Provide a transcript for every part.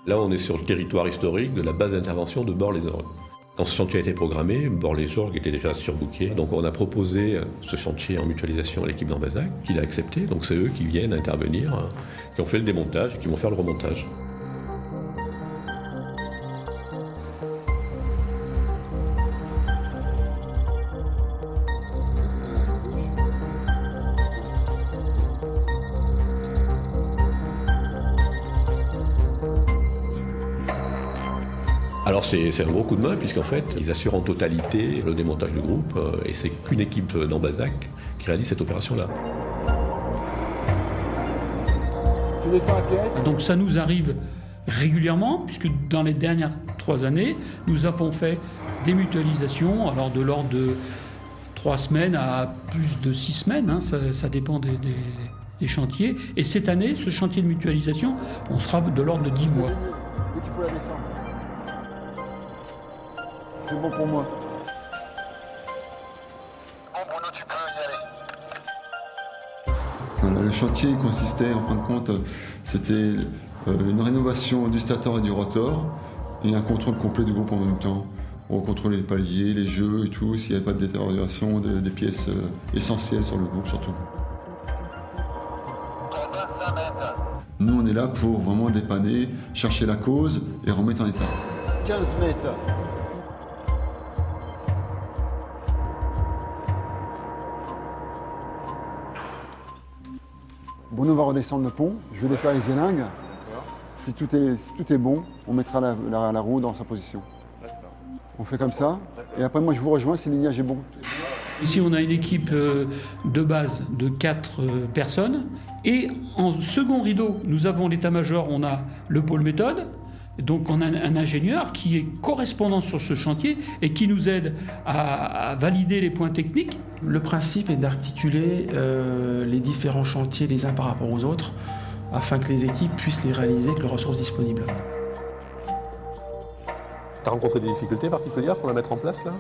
Là, on est sur le territoire historique de la base d'intervention de Bord-les-Orgues. Quand ce chantier a été programmé, Bord-les-Orgues était déjà surbooké. Donc on a proposé ce chantier en mutualisation à l'équipe d'Ambazac, qui l'a accepté. Donc c'est eux qui viennent intervenir, qui ont fait le démontage et qui vont faire le remontage. Alors c'est un gros coup de main puisqu'en fait ils assurent en totalité le démontage du groupe et c'est qu'une équipe d'Ambazac qui réalise cette opération-là. Tu les fais à pièce ? Donc ça nous arrive régulièrement puisque dans les dernières 3 années, nous avons fait des mutualisations, alors de l'ordre de 3 semaines à plus de 6 semaines, hein, ça dépend des chantiers. Et cette année, ce chantier de mutualisation, on sera de l'ordre de 10 mois. Dès qu'il faut la descendre. C'est bon pour moi. Voilà, le chantier consistait, en fin de compte, c'était une rénovation du stator et du rotor et un contrôle complet du groupe en même temps. On contrôlait les paliers, les jeux et tout, s'il n'y avait pas de détérioration des pièces essentielles sur le groupe surtout. Nous, on est là pour vraiment dépanner, chercher la cause et remettre en état. 15 mètres. Bruno va redescendre le pont, je vais défaire les élingues. Si tout est bon, on mettra la roue dans sa position. On fait comme ça, et après moi je vous rejoins si le lignage est bon. Ici, on a une équipe de base de 4 personnes. Et en second rideau, nous avons l'état-major, on a le pôle méthode. Donc on a un ingénieur qui est correspondant sur ce chantier et qui nous aide à valider les points techniques. Le principe est d'articuler les différents chantiers les uns par rapport aux autres afin que les équipes puissent les réaliser avec leurs ressources disponibles. Tu as rencontré des difficultés particulières pour la mettre en place là ?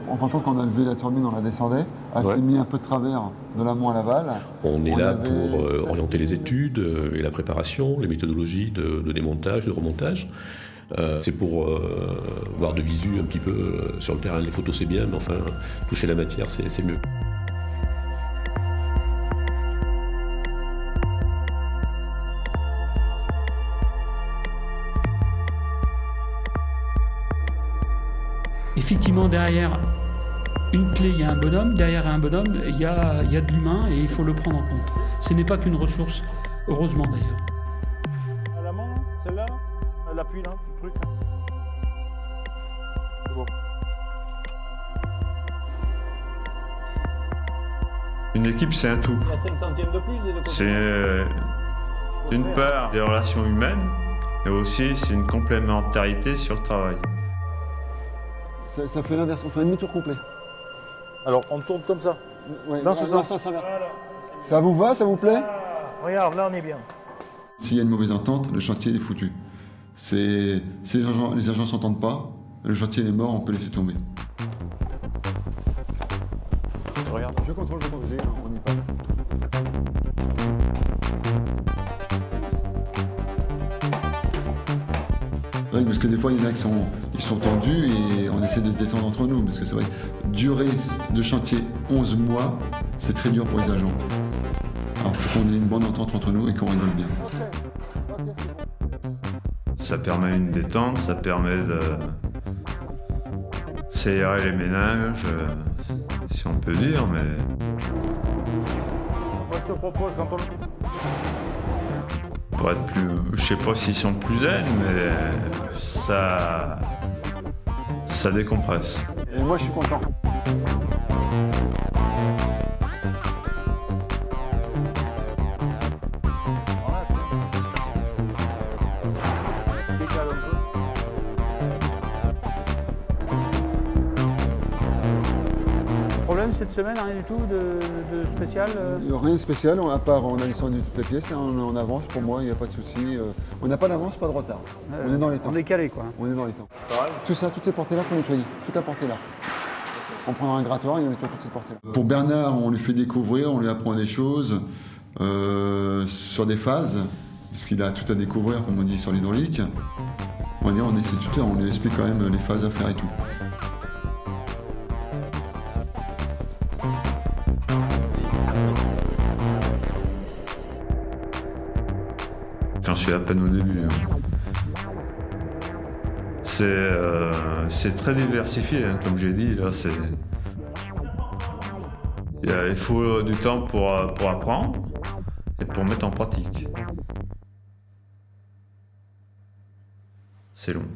En fin de compte, quand on a levé la turbine, on la descendait. Elle s'est mis un peu de travers de l'amont à l'aval. On est là pour orienter les études et la préparation, les méthodologies de démontage, de remontage. C'est pour voir de visu un petit peu sur le terrain. Les photos c'est bien, mais enfin, toucher la matière c'est mieux. Effectivement, derrière une clé, il y a un bonhomme. Derrière un bonhomme, il y a de l'humain et il faut le prendre en compte. Ce n'est pas qu'une ressource, heureusement d'ailleurs. À la main, celle-là, l'appui là, le truc. C'est bon. Une équipe, c'est un tout. Il y a 5 centièmes de plus des deux côtés. C'est d'une part des relations humaines, mais aussi c'est une complémentarité sur le travail. Ça fait l'inverse, on fait un demi-tour complet. Alors, on tourne comme ça. Ouais, Dans ce sens. Ça va. Ça vous va, ça vous plaît ? Regarde, là on est bien. S'il y a une mauvaise entente, le chantier est foutu. Si les agents ne s'entendent pas, le chantier est mort, on peut laisser tomber. Regarde. Je contrôle, on y passe. Oui, parce que des fois, il y en a qui sont tendus et on essaie de se détendre entre nous. Parce que c'est vrai, durée de chantier 11 mois, c'est très dur pour les agents. Alors, il faut qu'on ait une bonne entente entre nous et qu'on rigole bien. Ça permet une détente, ça permet de s'aérer les méninges, si on peut dire, mais Moi je te propose quand on... pour être plus... Je sais pas s'ils sont plus zen, mais ça décompresse. Et moi je suis content. Problème cette semaine, rien du tout de spécial Rien de spécial, à part on a descendu toutes les pièces, on avance pour moi, il n'y a pas de souci. On n'a pas d'avance, pas de retard. On est dans les temps. On est calé quoi. On est dans les temps. Tout ça, toutes ces portées-là, il faut nettoyer. Toute la portée-là. On prendra un grattoir et on nettoie toutes ces portées-là. Pour Bernard, on lui fait découvrir, on lui apprend des choses sur des phases. puisqu'il a tout à découvrir, comme on dit, sur l'hydraulique. On va dire, on est ses tuteurs, on lui explique quand même les phases à faire et tout. J'en suis à peine au début. C'est très diversifié, hein, comme j'ai dit. Là, il faut du temps pour apprendre et pour mettre en pratique. C'est long.